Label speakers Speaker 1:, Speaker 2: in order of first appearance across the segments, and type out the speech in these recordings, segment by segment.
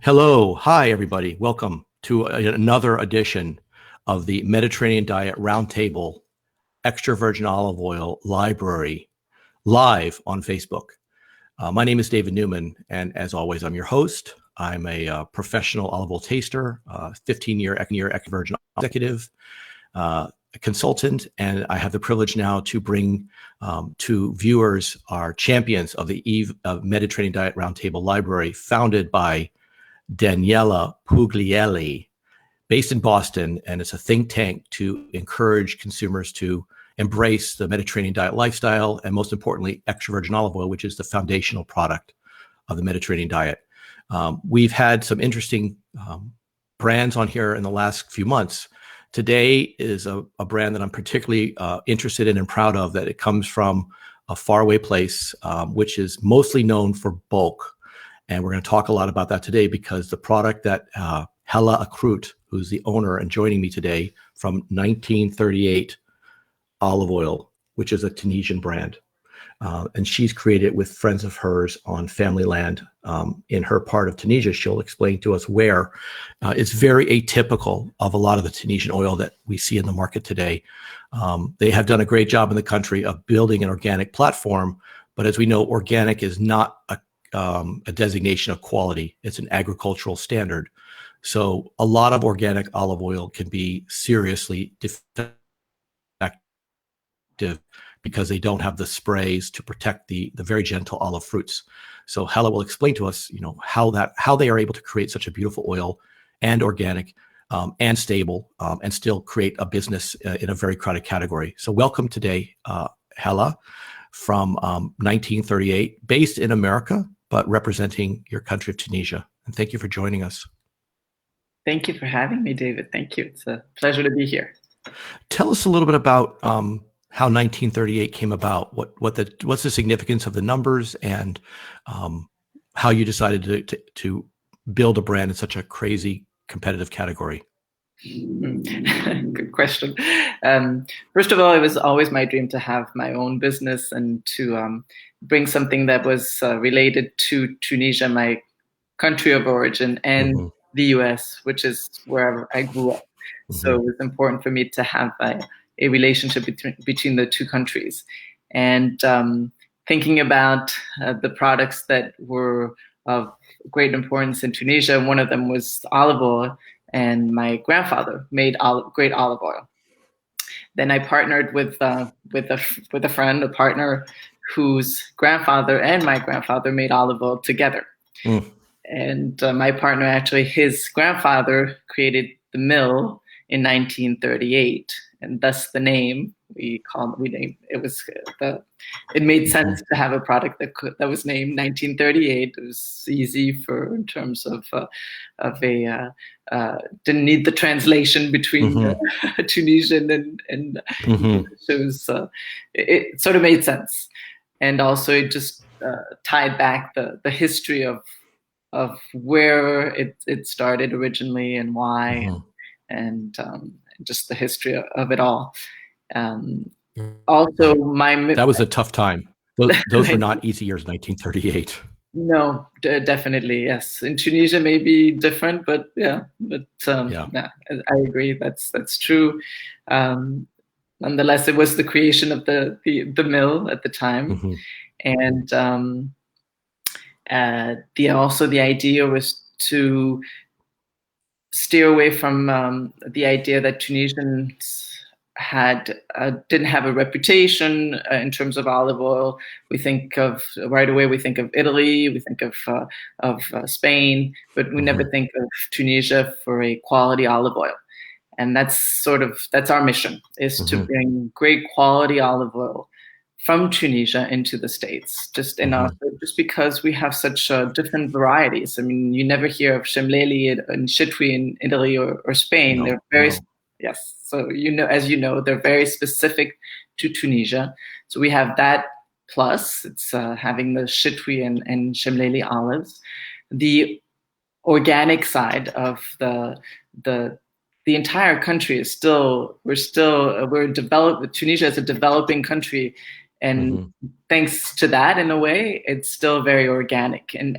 Speaker 1: Hello. Hi, everybody. Welcome to another edition of the Mediterranean Diet Roundtable Extra Virgin Olive Oil Library live on Facebook. My name is David Newman, and as always, I'm your host. I'm a professional olive oil taster, 15-year extra virgin executive, a consultant, and I have the privilege now to bring to viewers our champions of the Mediterranean Diet Roundtable Library, founded by Daniela Puglielli, based in Boston, and it's a think tank to encourage consumers to embrace the Mediterranean diet lifestyle, and most importantly, extra virgin olive oil, which is the foundational product of the Mediterranean diet. We've had some interesting brands on here in the last few months. Today is a brand that I'm particularly interested in and proud of, that it comes from a faraway place, which is mostly known for bulk. And we're going to talk a lot about that today, because the product that Hella Akrut, who's the owner and joining me today, from 1938 olive oil, which is a Tunisian brand. And she's created with friends of hers on family land in her part of Tunisia. She'll explain to us where. It's very atypical of a lot of the Tunisian oil that we see in the market today. They have done a great job in the country of building an organic platform. But as we know, organic is not a designation of quality. It's an agricultural standard. So a lot of organic olive oil can be seriously defective because they don't have the sprays to protect the very gentle olive fruits. So Hella will explain to us, how they are able to create such a beautiful oil and organic and stable and still create a business in a very crowded category. So welcome today, Hella, from 1938, based in America, but representing your country of Tunisia. And thank you for joining us.
Speaker 2: Thank you for having me, David. Thank you. It's a pleasure to be here.
Speaker 1: Tell us a little bit about how 1938 came about. What's the significance of the numbers, and how you decided to build a brand in such a crazy competitive category?
Speaker 2: Good question. First of all, it was always my dream to have my own business and to bring something that was related to Tunisia, my country of origin, and the US, which is where I grew up. So it was important for me to have a relationship between the two countries. And thinking about the products that were of great importance in Tunisia, one of them was olive oil. And my grandfather made great olive oil. Then I partnered with a friend, a partner, whose grandfather and my grandfather made olive oil together. And my partner, actually, his grandfather created the mill in 1938, and thus the name. It made sense to have a product that was named 1938. It was easy in terms of didn't need the translation between Tunisian and so it sort of made sense, and also it just tied back the history of where it started originally and why, and just the history of it all. Also,
Speaker 1: that was a tough time. Those were not easy years, 1938.
Speaker 2: No, definitely, yes. In Tunisia, maybe different, but yeah, I agree. That's true. Nonetheless, it was the creation of the mill at the time, and also the idea was to steer away from the idea that Tunisians didn't have a reputation in terms of olive oil. We think of right away. We think of Italy. We think of Spain, but we never think of Tunisia for a quality olive oil. And that's our mission, is to bring great quality olive oil from Tunisia into the States, just because we have such different varieties. I mean, you never hear of Chemleli and Chitwi in Italy or Spain. They're very yes. So as you know, they're very specific to Tunisia. So we have that, plus it's having the Chitwi and Chemleli olives. The organic side of the entire country is we're developed. Tunisia is a developing country. And thanks to that, in a way, it's still very organic. And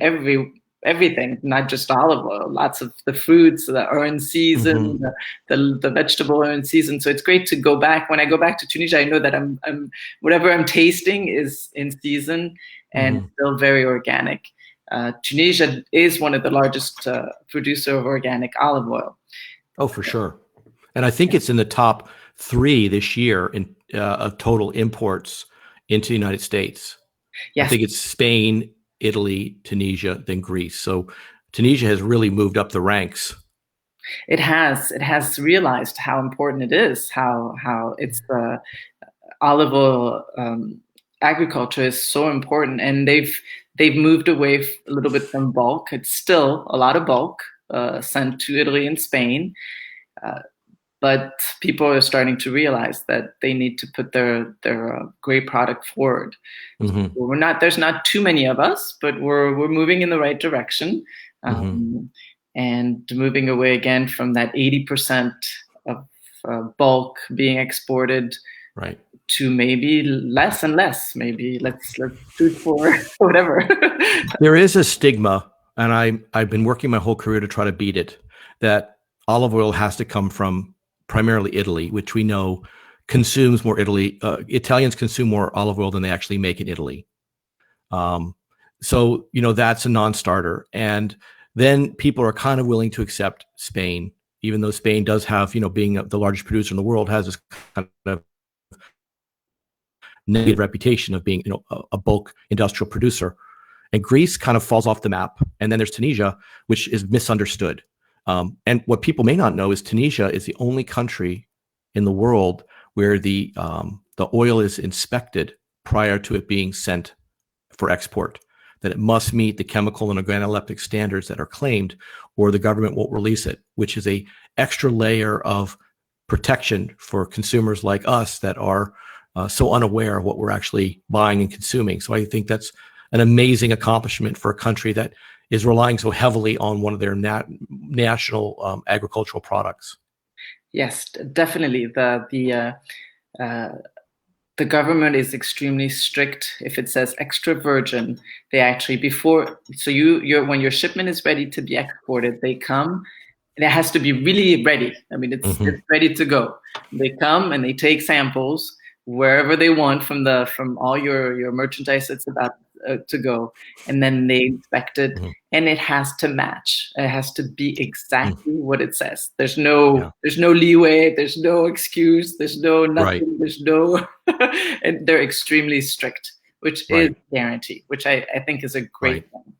Speaker 2: everything, not just olive oil, lots of the fruits that are in season, the vegetable are in season. So it's great to go back. When I go back to Tunisia, I know that I'm whatever I'm tasting is in season and still very organic. Tunisia is one of the largest producer of organic olive oil.
Speaker 1: Oh, for sure. And I think it's in the top 3 this year in of total imports into the United States.
Speaker 2: Yes.
Speaker 1: I think it's Spain, Italy, Tunisia, then Greece. So Tunisia has really moved up the ranks.
Speaker 2: It has realized how important it is, how it's olive oil agriculture is so important, and they've moved away a little bit from bulk. It's still a lot of bulk sent to Italy and Spain, but people are starting to realize that they need to put their great product forward. So there's not too many of us, but we're moving in the right direction, and moving away again from that 80% of bulk being exported,
Speaker 1: right,
Speaker 2: to maybe less and less. Maybe let's shoot for whatever.
Speaker 1: There is a stigma, and I've been working my whole career to try to beat it, that olive oil has to come from primarily Italy, which we know consumes more Italians consume more olive oil than they actually make in Italy. So, that's a non-starter. And then people are kind of willing to accept Spain, even though Spain does have, being the largest producer in the world, has this kind of negative reputation of being, a bulk industrial producer. And Greece kind of falls off the map. And then there's Tunisia, which is misunderstood. And what people may not know is Tunisia is the only country in the world where the oil is inspected prior to it being sent for export, that it must meet the chemical and organoleptic standards that are claimed, or the government won't release it, which is a extra layer of protection for consumers like us that are so unaware of what we're actually buying and consuming. So I think that's an amazing accomplishment for a country that is relying so heavily on one of their national agricultural products.
Speaker 2: Yes, definitely. The government is extremely strict. If it says extra virgin, they actually when your shipment is ready to be exported, they come. And it has to be really ready. I mean, it's ready to go. They come and they take samples wherever they want from all your merchandise that's about to go, and then they inspect it, and it has to match. It has to be exactly what it says. There's no leeway. There's no excuse. There's no nothing.
Speaker 1: Right.
Speaker 2: There's no, and they're extremely strict, which is a guarantee, which I think is a great thing.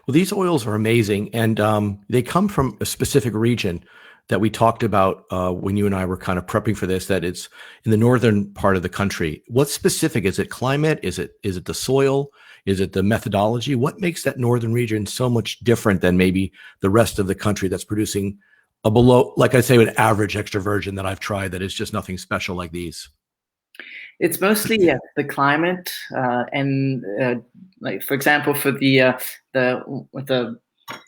Speaker 1: Well, these oils are amazing, and they come from a specific region that we talked about when you and I were kind of prepping for this, that it's in the northern part of the country. What's specific? Is it climate? Is it the soil? Is it the methodology? What makes that northern region so much different than maybe the rest of the country that's producing a below, like I say, an average extra virgin that I've tried that is just nothing special like these?
Speaker 2: It's mostly the climate, and like, for example, for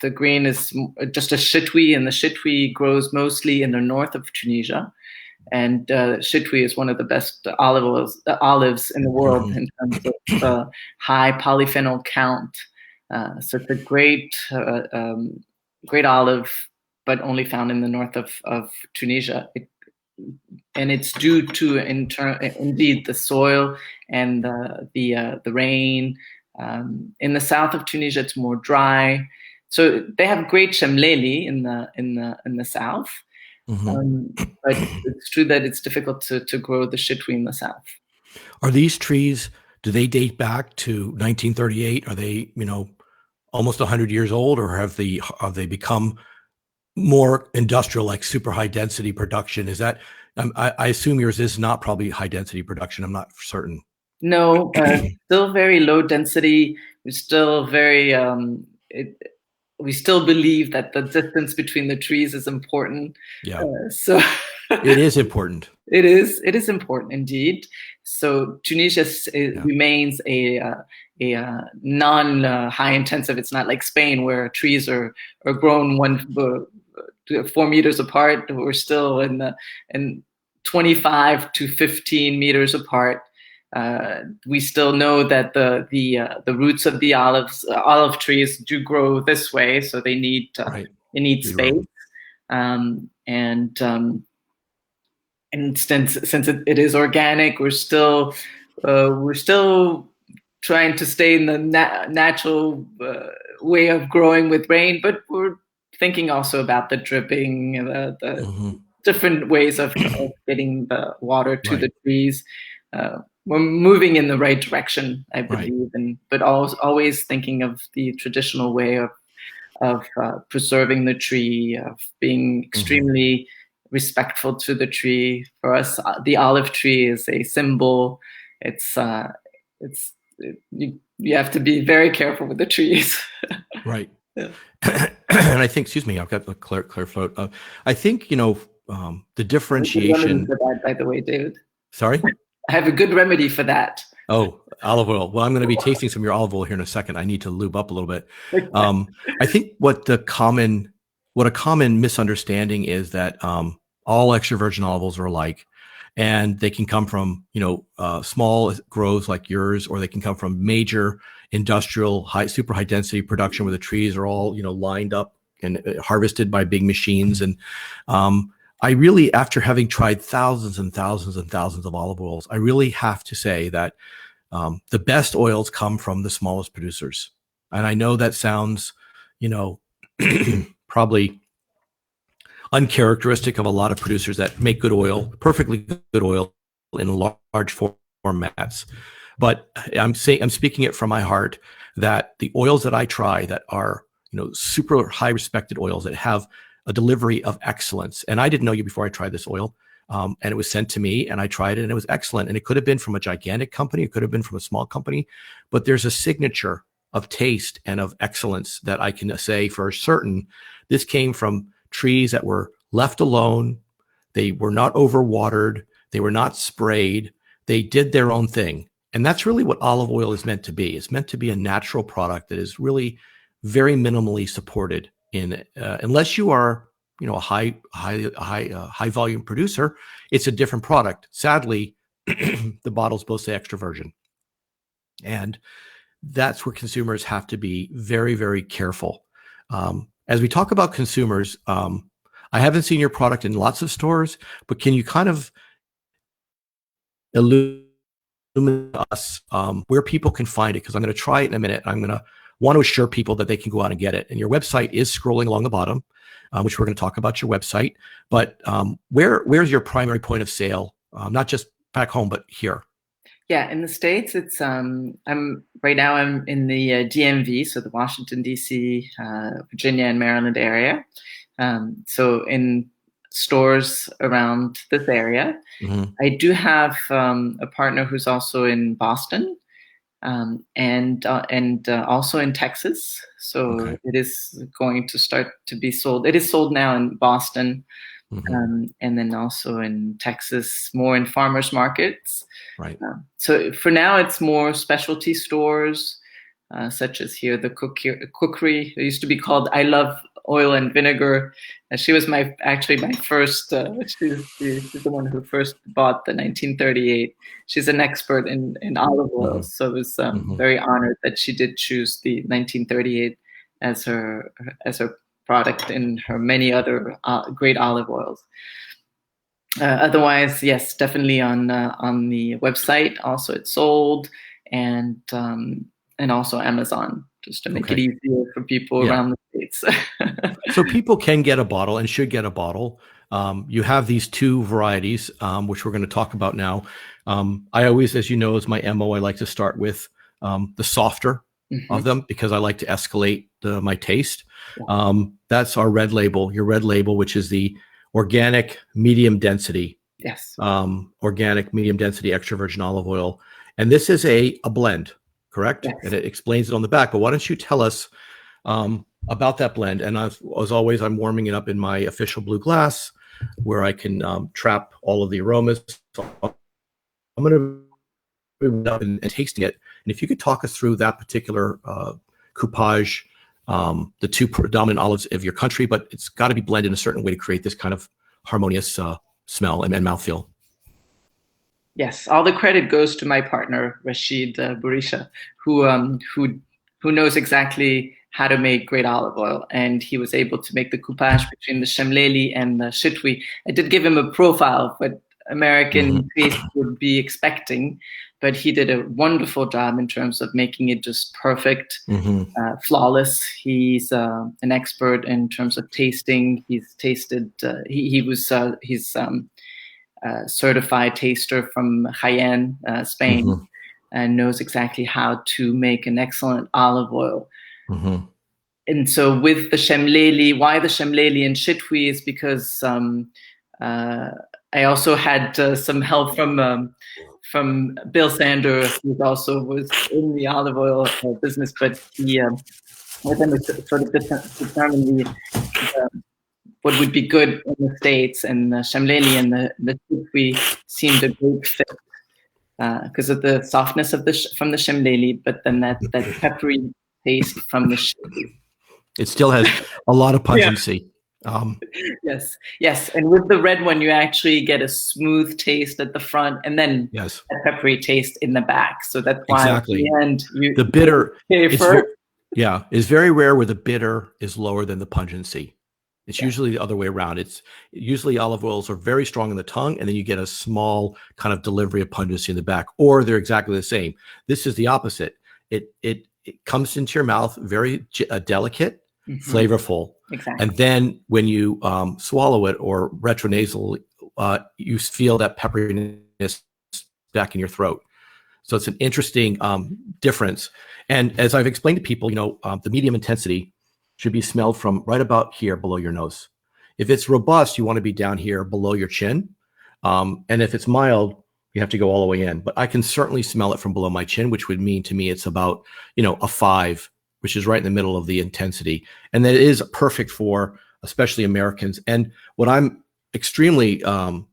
Speaker 2: the green is just a chitwi, and the chitwi grows mostly in the north of Tunisia. And chitwi is one of the best olives in the world in terms of high polyphenol count. So it's a great olive, but only found in the north of Tunisia. And it's due to indeed the soil and the rain. In the south of Tunisia, it's more dry. So they have great chemleli in the south, but it's true that it's difficult to grow the chitwi in the south.
Speaker 1: Are these trees? Do they date back to 1938? Are they almost 100 years old, or have they become more industrial, like super high density production? Is that I assume yours is not probably high density production. I'm not certain.
Speaker 2: No, still very low density. We're still very. We still believe that the distance between the trees is important.
Speaker 1: Yeah.
Speaker 2: So
Speaker 1: it is important.
Speaker 2: It is important indeed. So Tunisia remains a non-high intensive. It's not like Spain where trees are grown 4 meters apart. We're still in 25 to 15 meters apart. We still know that the roots of the olive trees do grow this way, so they need space. And since it is organic, we're still trying to stay in the natural way of growing with rain, but we're thinking also about the dripping, the different ways of getting the water to the trees. We're moving in the right direction, I believe, but always thinking of the traditional way of preserving the tree, of being extremely respectful to the tree. For us, the olive tree is a symbol. You have to be very careful with the trees.
Speaker 1: Right. Yeah. And I think, excuse me, I've got the clear float. I think, the differentiation.
Speaker 2: For that, by the way, David.
Speaker 1: Sorry?
Speaker 2: I have a good remedy for that.
Speaker 1: Oh, olive oil. Well, I'm going to be tasting some of your olive oil here in a second. I need to lube up a little bit. I think what a common misunderstanding is that all extra virgin olive oils are alike, and they can come from small groves like yours, or they can come from major industrial super high density production where the trees are all lined up and harvested by big machines. And I really, after having tried thousands and thousands and thousands of olive oils, I really have to say that the best oils come from the smallest producers. And I know that sounds, probably uncharacteristic of a lot of producers that make good oil, perfectly good oil in large formats. But I'm speaking it from my heart that the oils that I try that are, super high respected oils that have a delivery of excellence. And I didn't know you before I tried this oil. And it was sent to me and I tried it and it was excellent. And it could have been from a gigantic company. It could have been from a small company, but there's a signature of taste and of excellence that I can say for certain. This came from trees that were left alone. They were not overwatered. They were not sprayed. They did their own thing. And that's really what olive oil is meant to be. It's meant to be a natural product that is really very minimally supported in, unless you are, a high volume producer, it's a different product. Sadly, the bottles both say extra virgin. And that's where consumers have to be very, very careful. As we talk about consumers, I haven't seen your product in lots of stores, but can you kind of illuminate us where people can find it? Because I'm going to try it in a minute. I'm going to want to assure people that they can go out and get it. And your website is scrolling along the bottom, which we're going to talk about your website. But where's your primary point of sale? Not just back home, but here.
Speaker 2: Yeah, in the States, it's I'm in the DMV, so the Washington D.C., Virginia, and Maryland area. So in stores around this area, I do have a partner who's also in Boston, and also in Texas. So It is going to start to be sold. It is sold now in Boston. And then also in Texas, more in farmers markets.
Speaker 1: Right.
Speaker 2: So for now, it's more specialty stores, such as here, the cookery. It used to be called I Love Oil and Vinegar. She was my first, she's the one who first bought the 1938. She's an expert in olive oils. So I was very honored that she did choose the 1938 as her product in her many other great olive oils. Otherwise, yes, definitely on the website. Also, it's sold, and also Amazon, just to make it easier for people around the States.
Speaker 1: So people can get a bottle and should get a bottle. You have these two varieties, which we're going to talk about now. I always, as you know, as my MO, I like to start with the softer of them because I like to escalate my taste. That's our red label, your red label, which is the organic medium density.
Speaker 2: Yes.
Speaker 1: Organic medium density extra virgin olive oil. And this is a blend, correct? Yes. And it explains it on the back. But why don't you tell us about that blend? And as always, I'm warming it up in my official blue glass where I can trap all of the aromas. So I'm going to bring it up and tasting it. And if you could talk us through that particular coupage, the two predominant olives of your country, but it's got to be blended in a certain way to create this kind of harmonious smell and mouthfeel.
Speaker 2: Yes, all the credit goes to my partner Rashid Burisha, who knows exactly how to make great olive oil, and he was able to make the coupage between the Shemleli and the Chitwi. I did give him a profile of what American taste would be expecting, but he did a wonderful job in terms of making it just perfect, flawless. He's an expert in terms of tasting. He's tasted. He's certified taster from Jaén, Spain, and knows exactly how to make an excellent olive oil. And so with the Shemleli, why the Shemleli and Chitwi is because I also had some help from Bill Sander, who also was in the olive oil business, but he with him sort of determined what would be good in the States, and the Shemleli and the Chitwi seemed a great fit because of the softness of from the Shemleli, but then that peppery taste from the Chitwi.
Speaker 1: It still has a lot of pungency.
Speaker 2: Yes. And with the red one, you actually get a smooth taste at the front and then a peppery taste in the back. So that's why at the end,
Speaker 1: the bitter, it's very rare where the bitter is lower than the pungency. It's usually the other way around. It's usually olive oils are very strong in the tongue, and then you get a small kind of delivery of pungency in the back, or they're exactly the same. This is the opposite. It comes into your mouth very delicate, flavorful, and then when you swallow it or retronasal, you feel that pepperiness back in your throat. So it's an interesting difference. And as I've explained to people, the medium intensity should be smelled from right about here below your nose. If it's robust, you want to be down here below your chin. And if it's mild, you have to go all the way in. But I can certainly smell it from below my chin, which would mean to me it's about, a 5, which is right in the middle of the intensity. And that is perfect for especially Americans. And what I'm extremely proud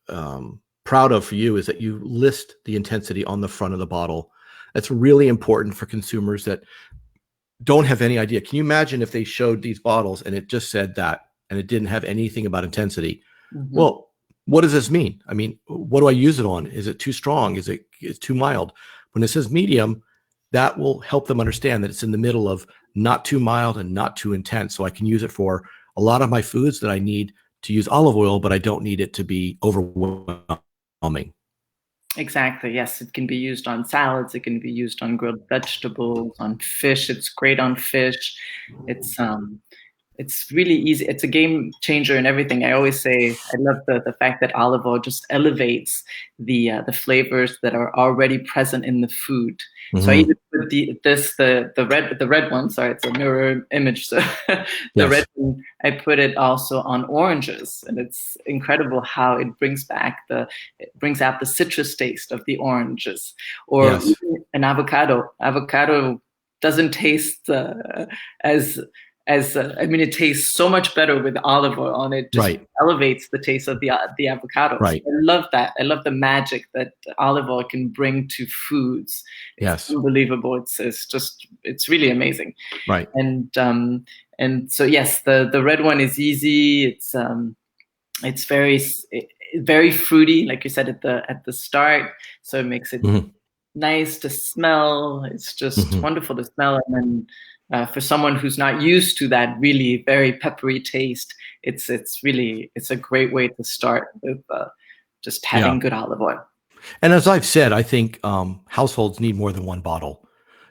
Speaker 1: of for you is that you list the intensity on the front of the bottle. That's really important for consumers that don't have any idea. Can you imagine if they showed these bottles and it just said that and it didn't have anything about intensity? Well, what does this mean? I mean, what do I use it on? Is it too strong? Is it too mild? When it says medium, that will help them understand that it's in the middle of not too mild and not too intense. So I can use it for a lot of my foods that I need to use olive oil, but I don't need it to be overwhelming.
Speaker 2: Exactly. Yes, it can be used on salads. It can be used on grilled vegetables, on fish. It's great on fish. It's really easy. It's a game changer in everything. I always say I love the fact that olive oil just elevates the flavors that are already present in the food. So I even put the red one. Sorry, it's a mirror image. So the red one, I put it also on oranges, and it's incredible how it brings out the citrus taste of the oranges. Or even an avocado. Avocado doesn't taste it tastes so much better with olive oil on it. Just elevates the taste of the avocado. I love that. I love the magic that olive oil can bring to foods. It's unbelievable. It's really amazing. And so yes, the red one is easy. It's very fruity, like you said at the start. So it makes it nice to smell. It's just wonderful to smell, and then. For someone who's not used to that really very peppery taste, it's a great way to start with just having good olive oil.
Speaker 1: And as I've said, I think households need more than one bottle.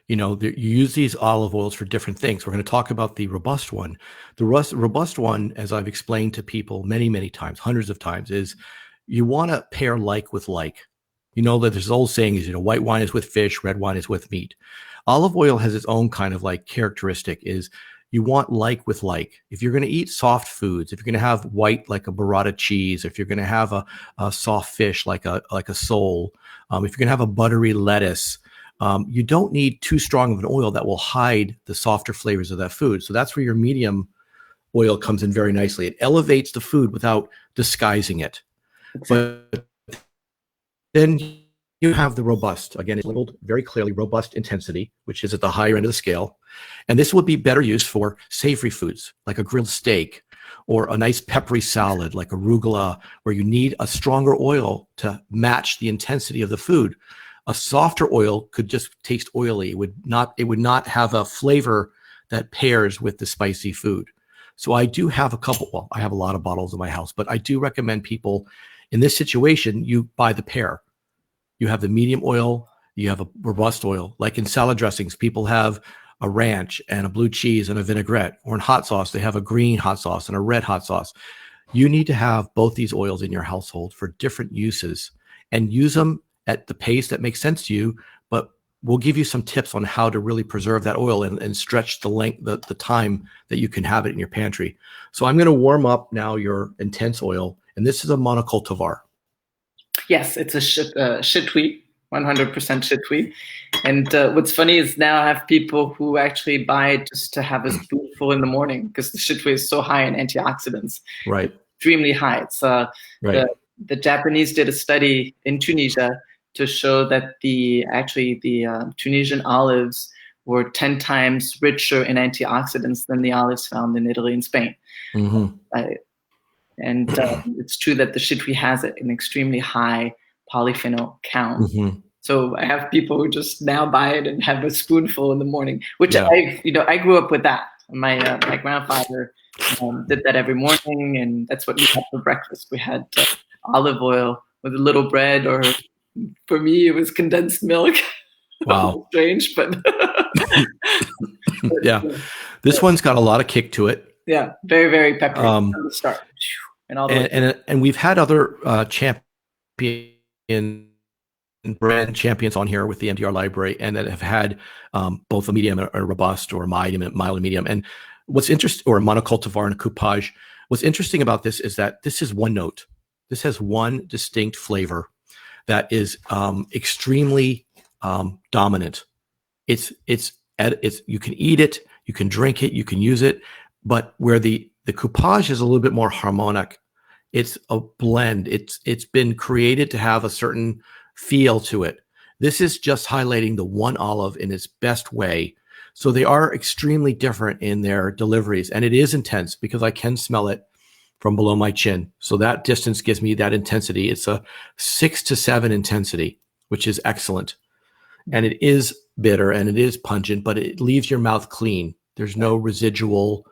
Speaker 1: You use these olive oils for different things. We're going to talk about the robust one. The robust one, as I've explained to people many, many times, hundreds of times, is you want to pair like with like. That there's this old saying is, white wine is with fish, red wine is with meat. Olive oil has its own kind of like characteristic is you want like with like. If you're going to eat soft foods, if you're going to have white like a burrata cheese, if you're going to have a soft fish like a sole, if you're going to have a buttery lettuce, you don't need too strong of an oil that will hide the softer flavors of that food. So that's where your medium oil comes in very nicely. It elevates the food without disguising it. But then you have the robust. Again, it's labeled very clearly robust intensity, which is at the higher end of the scale. And this would be better used for savory foods, like a grilled steak, or a nice peppery salad like arugula, where you need a stronger oil to match the intensity of the food. A softer oil could just taste oily. It would not have a flavor that pairs with the spicy food. So I do have I have a lot of bottles in my house, but I do recommend people in this situation, you buy the pair. You have the medium oil, you have a robust oil. Like in salad dressings, people have a ranch and a blue cheese and a vinaigrette, or in hot sauce, they have a green hot sauce and a red hot sauce. You need to have both these oils in your household for different uses and use them at the pace that makes sense to you. But we'll give you some tips on how to really preserve that oil and stretch the time that you can have it in your pantry. So I'm going to warm up now your intense oil. And this is a monocultivar.
Speaker 2: Yes, it's a chitui, 100% chitui. And what's funny is now I have people who actually buy it just to have a spoonful in the morning because the chitui is so high in antioxidants.
Speaker 1: Right.
Speaker 2: Extremely high. It's
Speaker 1: right.
Speaker 2: The Japanese did a study in Tunisia to show that the Tunisian olives were 10 times richer in antioxidants than the olives found in Italy and Spain.
Speaker 1: Mm-hmm.
Speaker 2: And it's true that the chitui has an extremely high polyphenol count.
Speaker 1: Mm-hmm.
Speaker 2: So I have people who just now buy it and have a spoonful in the morning, which I grew up with that. My grandfather did that every morning, and that's what we had for breakfast. We had olive oil with a little bread, or for me, it was condensed milk.
Speaker 1: Wow.
Speaker 2: Strange, but
Speaker 1: yeah. This one's got a lot of kick to it.
Speaker 2: Yeah, very, very peppery from the start.
Speaker 1: And we've had other brand champions on here with the MDR library, and that have had both a medium or robust, or mild and medium. And what's interesting, or a monocultivar and a coupage. What's interesting about this is that this is one note. This has one distinct flavor that is extremely dominant. It's you can eat it, you can drink it, you can use it, but where the coupage is a little bit more harmonic. It's a blend. It's been created to have a certain feel to it. This is just highlighting the one olive in its best way. So they are extremely different in their deliveries, and it is intense because I can smell it from below my chin. So that distance gives me that intensity. It's a 6 to 7 intensity, which is excellent. And it is bitter and it is pungent, but it leaves your mouth clean. There's no residual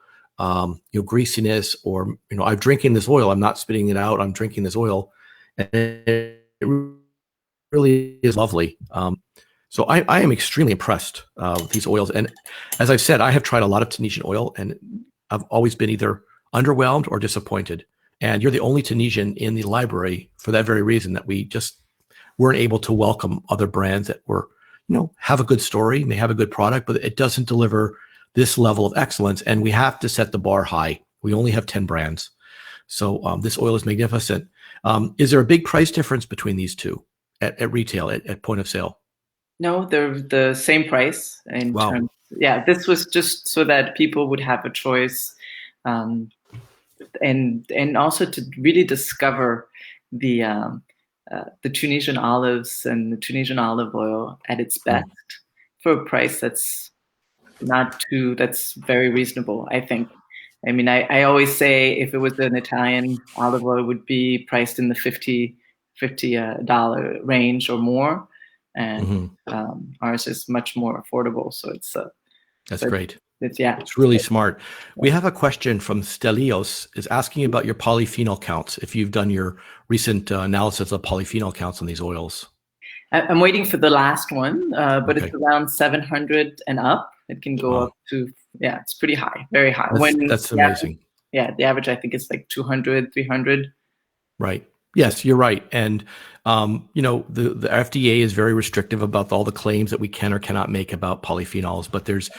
Speaker 1: greasiness, or I'm drinking this oil. I'm not spitting it out. I'm drinking this oil, and it really is lovely. So I am extremely impressed with these oils. And as I've said, I have tried a lot of Tunisian oil, and I've always been either underwhelmed or disappointed. And you're the only Tunisian in the library for that very reason, that we just weren't able to welcome other brands that were, have a good story, may have a good product, but it doesn't deliver this level of excellence. And we have to set the bar high. We only have 10 brands. So this oil is magnificent. Is there a big price difference between these two at retail, at point of sale?
Speaker 2: No, they're the same price.
Speaker 1: Wow.
Speaker 2: This was just so that people would have a choice, and also to really discover the Tunisian olives and the Tunisian olive oil at its best for a price that's very reasonable, I think. I mean, I always say if it was an Italian olive oil, it would be priced in the $50 range or more. And ours is much more affordable. So
Speaker 1: that's great.
Speaker 2: It's
Speaker 1: really smart. We have a question from Stelios, is asking about your polyphenol counts, if you've done your recent analysis of polyphenol counts on these oils.
Speaker 2: I'm waiting for the last one, but It's around 700 and up. It can go up to, it's pretty high, very high.
Speaker 1: That's amazing.
Speaker 2: The average I think is like 200, 300.
Speaker 1: Right. Yes, you're right. And, the FDA is very restrictive about all the claims that we can or cannot make about polyphenols, but there's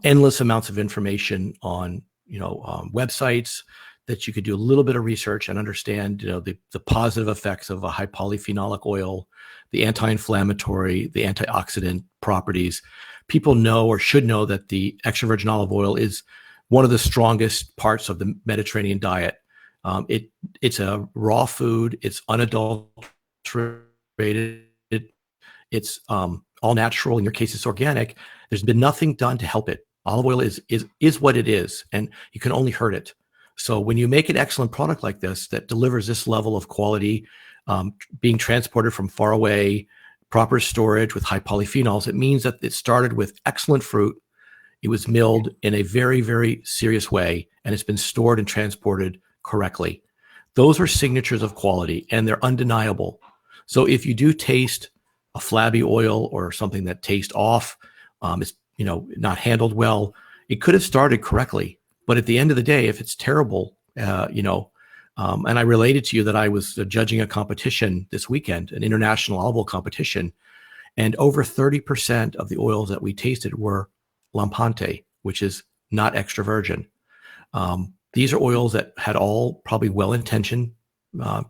Speaker 1: endless amounts of information on, websites that you could do a little bit of research and understand, the positive effects of a high polyphenolic oil, the anti-inflammatory, the antioxidant properties. People know or should know that the extra virgin olive oil is one of the strongest parts of the Mediterranean diet. It's a raw food. It's unadulterated. It's all natural. In your case, it's organic. There's been nothing done to help it. Olive oil is what it is, and you can only hurt it. So when you make an excellent product like this that delivers this level of quality, being transported from far away, proper storage with high polyphenols, it means that it started with excellent fruit. It was milled in a very, very serious way, and it's been stored and transported correctly. Those are signatures of quality, and they're undeniable. So if you do taste a flabby oil or something that tastes off, it's not handled well, it could have started correctly. But at the end of the day, if it's terrible, and I related to you that I was judging a competition this weekend, an international olive oil competition, and over 30% of the oils that we tasted were Lampante, which is not extra virgin. These are oils that had all probably well-intentioned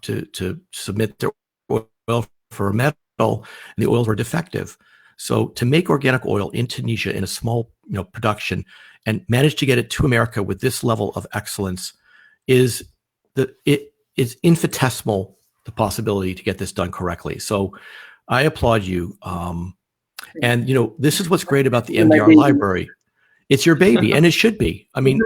Speaker 1: to submit their oil for a metal, and the oils were defective. So to make organic oil in Tunisia in a small production and manage to get it to America with this level of excellence is infinitesimal, the possibility to get this done correctly. So I applaud you. And this is what's great about the MDR library. It's your baby, and it should be. I mean,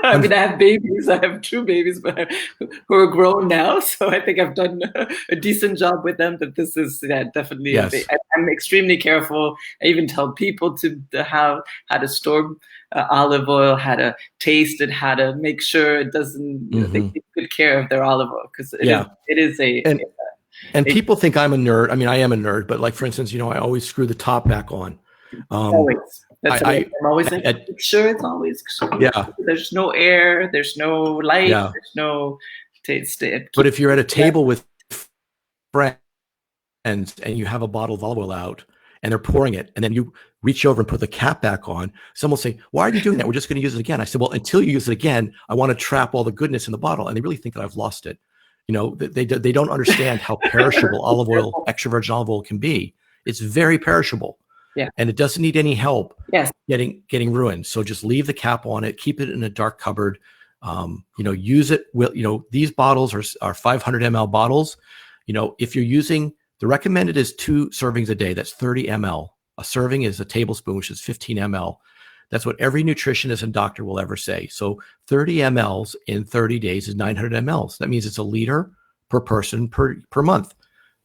Speaker 2: I have babies. I have two babies, but who are grown now. So I think I've done a decent job with them. But this is definitely.
Speaker 1: Yes.
Speaker 2: I'm extremely careful. I even tell people how to store olive oil, how to taste it, how to make sure it doesn't. They take good care of their olive oil, because it is a.
Speaker 1: And people think I'm a nerd. I mean, I am a nerd, but like, for instance, I always screw the top back on.
Speaker 2: Always. I'm always like, sure, it's always. There's no air. There's no light. Yeah. There's no taste.
Speaker 1: But if you're at a table with friends and you have a bottle of olive oil out and they're pouring it, and then you reach over and put the cap back on, someone will say, "Why are you doing that? We're just going to use it again." I said, "Well, until you use it again, I want to trap all the goodness in the bottle." And they really think that I've lost it. They don't understand how perishable olive oil, extra virgin olive oil, can be. It's very perishable.
Speaker 2: Yeah.
Speaker 1: And it doesn't need any help getting ruined. So just leave the cap on it, keep it in a dark cupboard, use it. These bottles are 500 ml bottles. If you're using, the recommended is 2 servings a day. That's 30 ml. A serving is a tablespoon, which is 15 ml. That's what every nutritionist and doctor will ever say. So 30 mLs in 30 days is 900 mLs. That means it's a liter per person per month.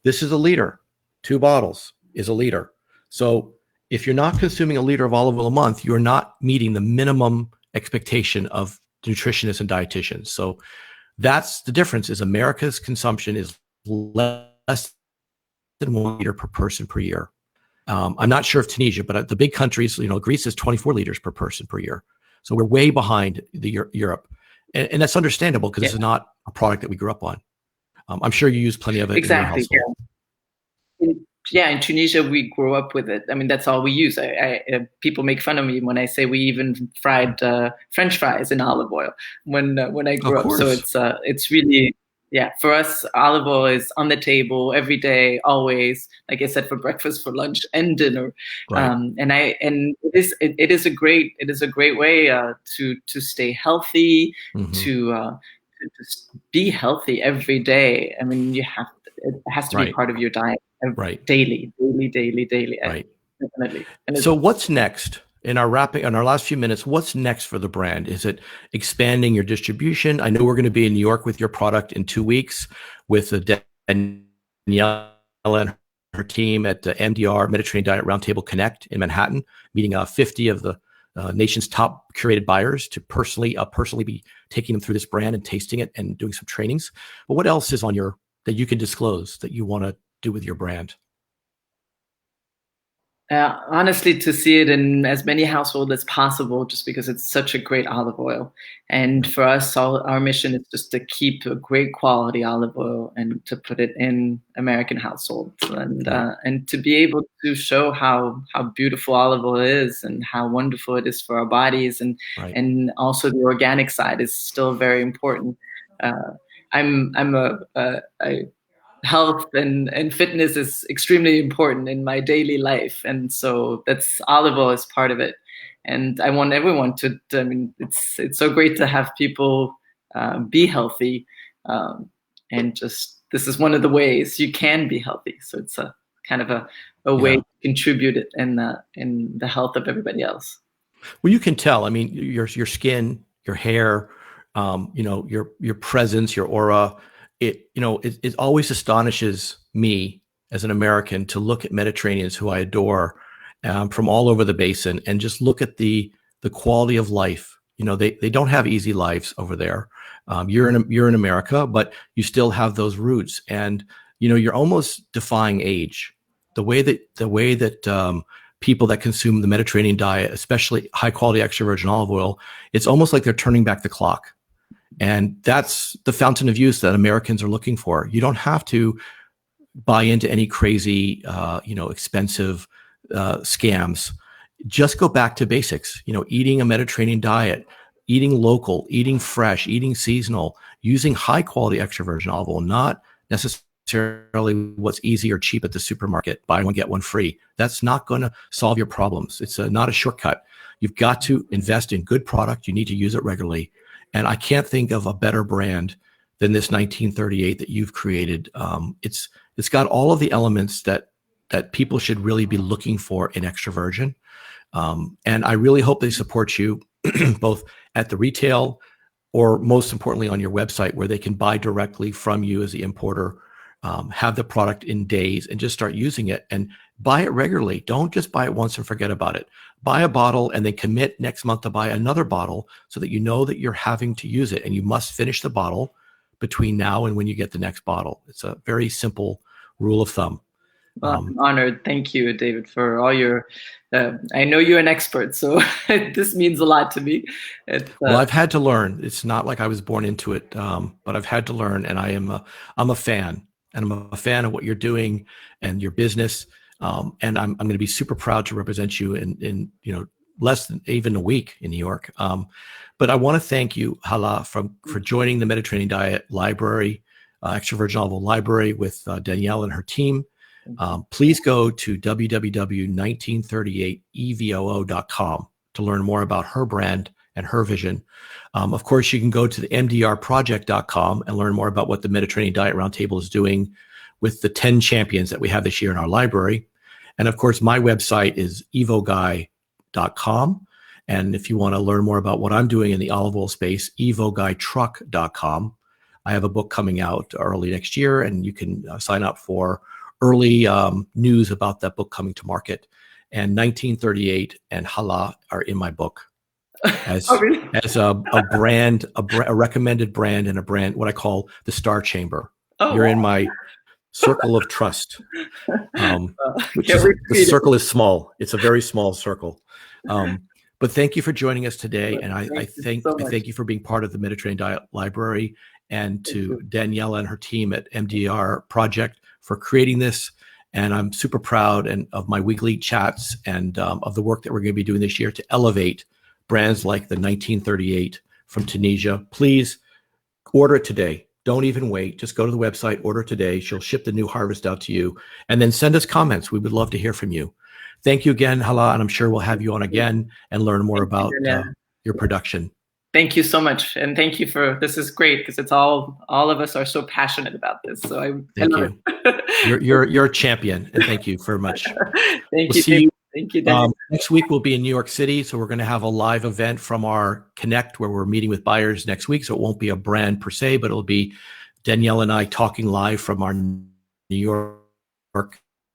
Speaker 1: This is a liter. 2 bottles is a liter. So if you're not consuming a liter of olive oil a month, you're not meeting the minimum expectation of nutritionists and dietitians. So that's the difference, is America's consumption is less than 1 liter per person per year. I'm not sure of Tunisia, but the big countries, Greece is 24 liters per person per year. So we're way behind Europe. And that's understandable, because this is not a product that we grew up on. I'm sure you use plenty of it in your household.
Speaker 2: In Tunisia, we grew up with it. I mean, that's all we use. People make fun of me when I say we even fried French fries in olive oil when I grew up. So it's really, for us, olive oil is on the table every day, always. Like I said, for breakfast, for lunch, and dinner.
Speaker 1: Right.
Speaker 2: It is a great way to stay healthy, to just be healthy every day. I mean, it has to be part of your diet. Daily.
Speaker 1: Right.
Speaker 2: Definitely.
Speaker 1: So what's next in our last few minutes? What's next for the brand? Is it expanding your distribution? I know we're going to be in New York with your product in 2 weeks with Danielle and her team at the MDR Mediterranean Diet Roundtable Connect in Manhattan, meeting 50 of the nation's top curated buyers to personally be taking them through this brand and tasting it and doing some trainings. But what else is that you can disclose that you want to do with your brand?
Speaker 2: Honestly, to see it in as many households as possible, just because it's such a great olive oil. And for us, our mission is just to keep a great quality olive oil and to put it in American households, and to be able to show how beautiful olive oil is and how wonderful it is for our bodies, and also the organic side is still very important. Health and fitness is extremely important in my daily life, and so that's olive oil is part of it. And I want everyone to. I mean, it's so great to have people be healthy, and just this is one of the ways you can be healthy. So it's a kind of a way to contribute it in the health of everybody else.
Speaker 1: Well, you can tell. I mean, your skin, your hair, your presence, your aura. It always astonishes me as an American to look at Mediterraneans who I adore from all over the basin and just look at the quality of life. They don't have easy lives over there. You're in America, but you still have those roots, and you're almost defying age. The way that people that consume the Mediterranean diet, especially high quality extra virgin olive oil, it's almost like they're turning back the clock. And that's the fountain of youth that Americans are looking for. You don't have to buy into any crazy, expensive scams. Just go back to basics. Eating a Mediterranean diet, eating local, eating fresh, eating seasonal, using high quality extra virgin olive oil, not necessarily what's easy or cheap at the supermarket. Buy one, get one free. That's not going to solve your problems. It's not a shortcut. You've got to invest in good product. You need to use it regularly. And I can't think of a better brand than this 1938 that you've created. It's got all of the elements that people should really be looking for in extra virgin. And I really hope they support you both at the retail or most importantly on your website, where they can buy directly from you as the importer, have the product in days and just start using it and buy it regularly. Don't just buy it once and forget about it. Buy a bottle and then commit next month to buy another bottle so that you know that you're having to use it, and you must finish the bottle between now and when you get the next bottle. It's a very simple rule of thumb.
Speaker 2: Well, I'm honored. Thank you, David, for all your. I know you're an expert, so this means a lot to me.
Speaker 1: Well, I've had to learn. It's not like I was born into it, but I've had to learn, and I'm a fan, and I'm a fan of what you're doing and your business. And I'm going to be super proud to represent you in less than even a week in New York. But I want to thank you, Hala, for joining the Mediterranean Diet Library, Extra Virgin Olive Oil Library with Danielle and her team. Please go to www.1938evoo.com to learn more about her brand and her vision. Of course, you can go to the mdrproject.com and learn more about what the Mediterranean Diet Roundtable is doing with the 10 champions that we have this year in our library. And of course, my website is evoguy.com. And if you want to learn more about what I'm doing in the olive oil space, evoguytruck.com. I have a book coming out early next year, and you can sign up for early news about that book coming to market. And 1938 and Hala are in my book as a brand, a recommended brand, and a brand, what I call the Star Chamber. You're in my circle of trust, the circle is small. It's a very small circle. But thank you for joining us today. And I thank you for being part of the Mediterranean Diet Library, and to Daniela and her team at MDR Project for creating this. And I'm super proud of my weekly chats and of the work that we're going to be doing this year to elevate brands like the 1938 from Tunisia. Please order it today. Don't even wait. Just go to the website, order today. She'll ship the new harvest out to you, and then send us comments. We would love to hear from you. Thank you again, Hala, and I'm sure we'll have you on again and learn more about your production.
Speaker 2: Thank you so much, and thank you this is great because it's all of us are so passionate about this. So
Speaker 1: thank you. You're a champion, and thank you very much.
Speaker 2: Thank you. See you. Thank you, Daniel.
Speaker 1: Next week we'll be in New York City, so we're going to have a live event from our Connect where we're meeting with buyers next week. So it won't be a brand per se, but it'll be Danielle and I talking live from our New York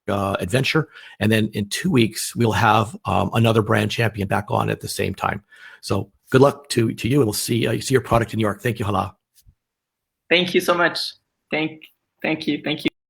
Speaker 1: adventure. And then in 2 weeks we'll have another brand champion back on at the same time. So good luck to you, and we'll see your product in New York. Thank you, Hala.
Speaker 2: Thank you so much. Thank you.